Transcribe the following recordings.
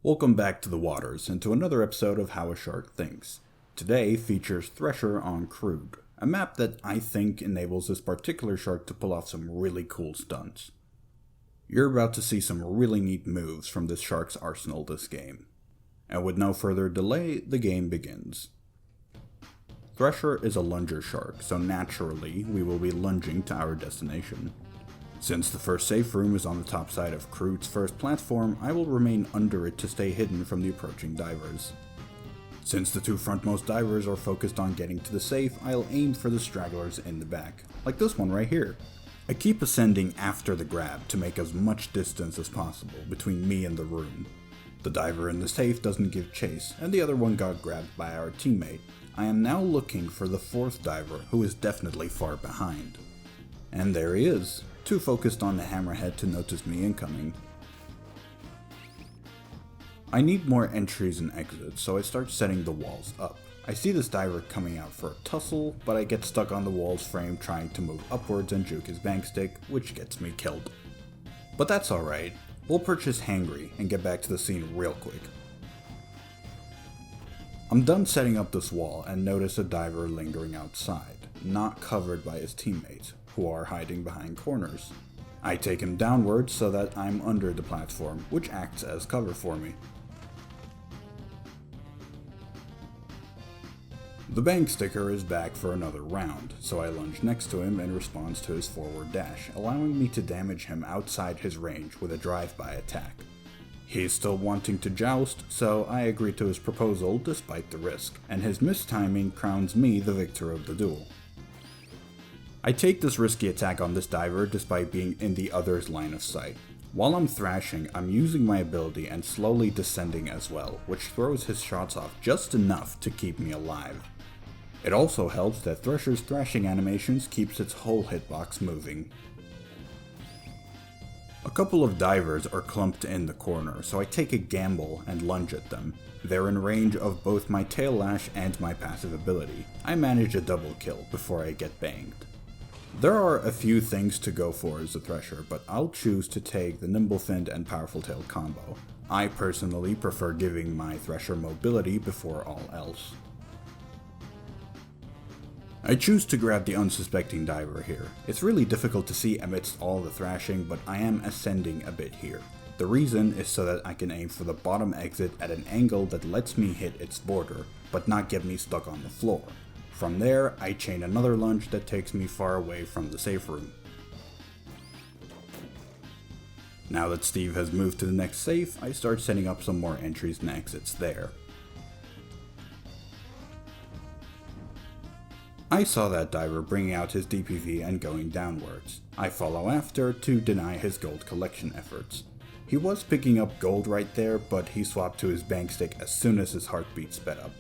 Welcome back to the waters and to another episode of How a Shark Thinks. Today features Thresher on Crude, a map that I think enables this particular shark to pull off some really cool stunts. You're about to see some really neat moves from this shark's arsenal this game. And with no further delay, the game begins. Thresher is a lunger shark, so naturally we will be lunging to our destination. Since the first safe room is on the top side of Crude's first platform, I will remain under it to stay hidden from the approaching divers. Since the two frontmost divers are focused on getting to the safe, I'll aim for the stragglers in the back, like this one right here. I keep ascending after the grab to make as much distance as possible between me and the room. The diver in the safe doesn't give chase, and the other one got grabbed by our teammate. I am now looking for the fourth diver, who is definitely far behind. And there he is, too focused on the hammerhead to notice me incoming. I need more entries and exits, so I start setting the walls up. I see this diver coming out for a tussle, but I get stuck on the wall's frame trying to move upwards and juke his bank stick, which gets me killed. But that's alright, we'll purchase Hangry and get back to the scene real quick. I'm done setting up this wall and notice a diver lingering outside, not covered by his teammates, who are hiding behind corners. I take him downwards so that I'm under the platform, which acts as cover for me. The bank sticker is back for another round, so I lunge next to him in response to his forward dash, allowing me to damage him outside his range with a drive-by attack. He is still wanting to joust, so I agree to his proposal despite the risk, and his mistiming crowns me the victor of the duel. I take this risky attack on this diver despite being in the other's line of sight. While I'm thrashing, I'm using my ability and slowly descending as well, which throws his shots off just enough to keep me alive. It also helps that Thresher's thrashing animations keeps its whole hitbox moving. A couple of divers are clumped in the corner, so I take a gamble and lunge at them. They're in range of both my tail lash and my passive ability. I manage a double kill before I get banged. There are a few things to go for as a Thresher, but I'll choose to take the Nimble Finned and Powerful Tail combo. I personally prefer giving my Thresher mobility before all else. I choose to grab the unsuspecting diver here. It's really difficult to see amidst all the thrashing, but I am ascending a bit here. The reason is so that I can aim for the bottom exit at an angle that lets me hit its border, but not get me stuck on the floor. From there, I chain another lunge that takes me far away from the safe room. Now that Steve has moved to the next safe, I start setting up some more entries and exits there. I saw that diver bringing out his DPV and going downwards. I follow after to deny his gold collection efforts. He was picking up gold right there, but he swapped to his bank stick as soon as his heartbeat sped up.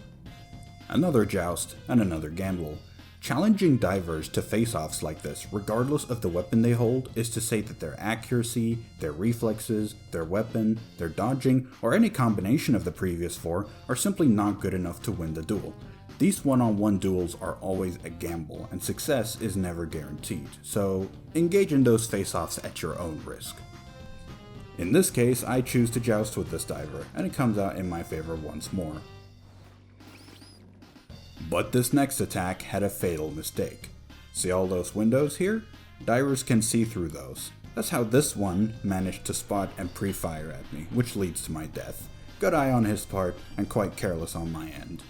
Another joust, and another gamble. Challenging divers to face-offs like this, regardless of the weapon they hold, is to say that their accuracy, their reflexes, their weapon, their dodging, or any combination of the previous four are simply not good enough to win the duel. These one-on-one duels are always a gamble, and success is never guaranteed, so engage in those face-offs at your own risk. In this case, I choose to joust with this diver, and it comes out in my favor once more. But this next attack had a fatal mistake. See all those windows here? Divers can see through those. That's how this one managed to spot and pre-fire at me, which leads to my death. Good eye on his part, and quite careless on my end.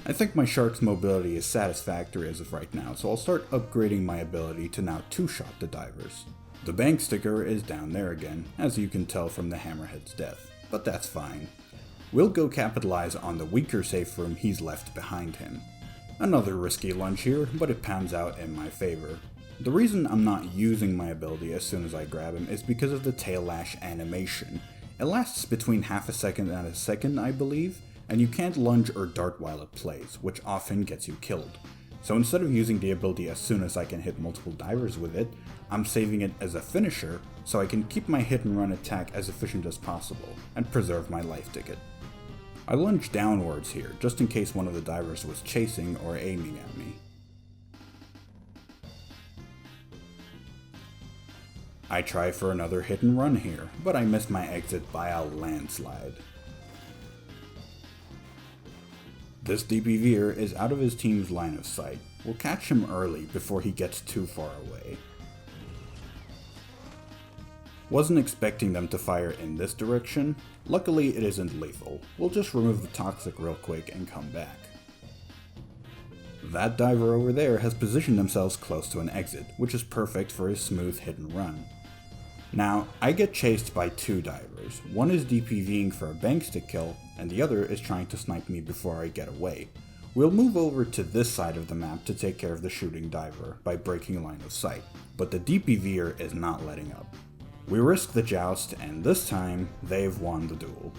I think my shark's mobility is satisfactory as of right now, so I'll start upgrading my ability to now two-shot the divers. The bank sticker is down there again, as you can tell from the hammerhead's death, but that's fine. We'll go capitalize on the weaker safe room he's left behind him. Another risky lunge here, but it pans out in my favor. The reason I'm not using my ability as soon as I grab him is because of the tail lash animation. It lasts between half a second and a second, I believe, and you can't lunge or dart while it plays, which often gets you killed. So instead of using the ability as soon as I can hit multiple divers with it, I'm saving it as a finisher so I can keep my hit and run attack as efficient as possible, and preserve my life ticket. I lunge downwards here, just in case one of the divers was chasing or aiming at me. I try for another hit and run here, but I miss my exit by a landslide. This DPVer is out of his team's line of sight. We'll catch him early before he gets too far away. Wasn't expecting them to fire in this direction. Luckily it isn't lethal. We'll just remove the toxic real quick and come back. That diver over there has positioned themselves close to an exit, which is perfect for his smooth hit and run. Now, I get chased by two divers. One is DPVing for a bank stick kill, and the other is trying to snipe me before I get away. We'll move over to this side of the map to take care of the shooting diver by breaking line of sight, but the DPVer is not letting up. We risk the joust, and this time, they've won the duel.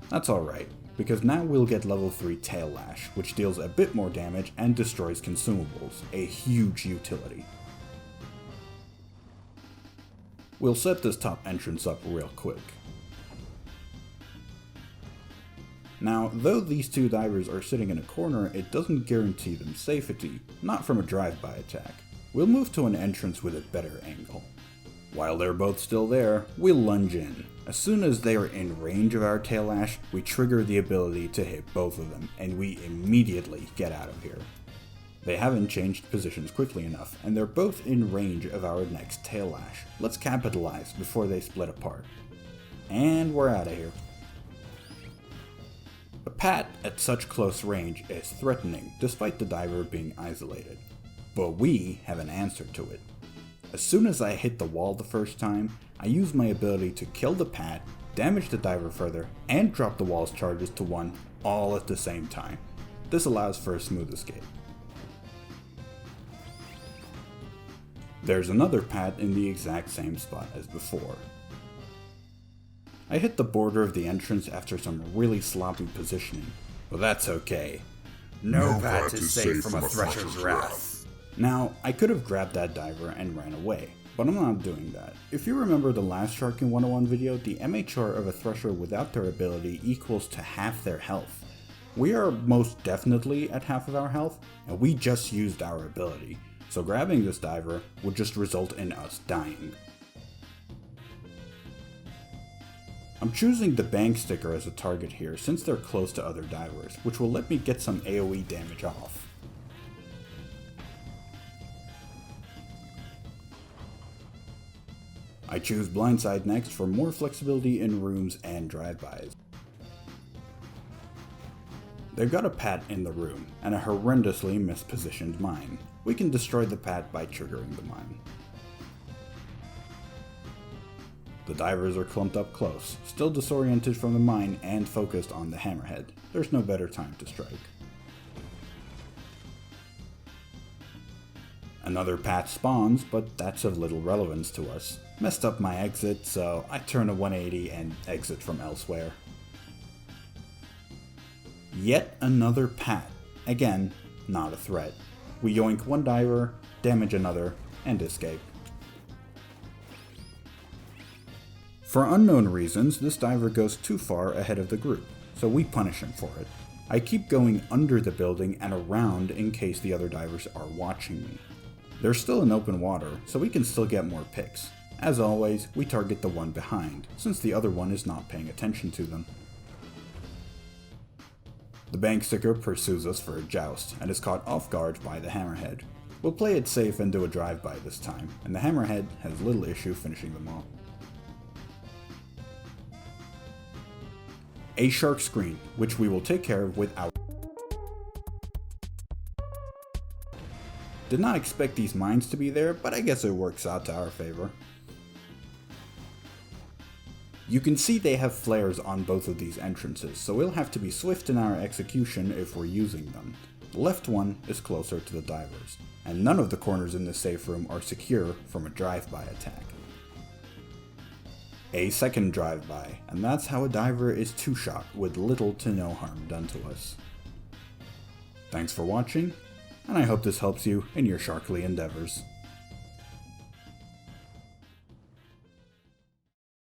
That's alright, because now we'll get level 3 Tail Lash, which deals a bit more damage and destroys consumables, a huge utility. We'll set this top entrance up real quick. Now, though these two divers are sitting in a corner, it doesn't guarantee them safety, not from a drive-by attack. We'll move to an entrance with a better angle. While they're both still there, we'll lunge in. As soon as they are in range of our Tail Lash, we trigger the ability to hit both of them, and we immediately get out of here. They haven't changed positions quickly enough, and they're both in range of our next Tail Lash. Let's capitalize before they split apart. And we're out of here. A pat at such close range is threatening, despite the diver being isolated. But we have an answer to it. As soon as I hit the wall the first time, I use my ability to kill the pat, damage the diver further, and drop the wall's charges to 1 all at the same time. This allows for a smooth escape. There's another pat in the exact same spot as before. I hit the border of the entrance after some really sloppy positioning, but that's okay. No pat is safe from a Thresher's wrath. Now, I could have grabbed that diver and ran away, but I'm not doing that. If you remember the last Sharking 101 video, the MHR of a Thresher without their ability equals to half their health. We are most definitely at half of our health, and we just used our ability, so grabbing this diver would just result in us dying. I'm choosing the bank sticker as a target here since they're close to other divers, which will let me get some AoE damage off. I choose Blindside next for more flexibility in rooms and drive-bys. They've got a pat in the room, and a horrendously mispositioned mine. We can destroy the pat by triggering the mine. The divers are clumped up close, still disoriented from the mine and focused on the hammerhead. There's no better time to strike. Another pat spawns, but that's of little relevance to us. Messed up my exit, so I turn a 180 and exit from elsewhere. Yet another pat. Again, not a threat. We yoink one diver, damage another, and escape. For unknown reasons, this diver goes too far ahead of the group, so we punish him for it. I keep going under the building and around in case the other divers are watching me. They're still in open water, so we can still get more picks. As always, we target the one behind, since the other one is not paying attention to them. The bank sticker pursues us for a joust, and is caught off guard by the hammerhead. We'll play it safe and do a drive-by this time, and the hammerhead has little issue finishing them off. A shark screen, which we will take care of with our... Did not expect these mines to be there, but I guess it works out to our favor. You can see they have flares on both of these entrances, so we'll have to be swift in our execution if we're using them. The left one is closer to the divers, and none of the corners in this safe room are secure from a drive-by attack. A second drive-by, and that's how a diver is two-shot with little to no harm done to us. Thanks for watching, and I hope this helps you in your sharkly endeavors.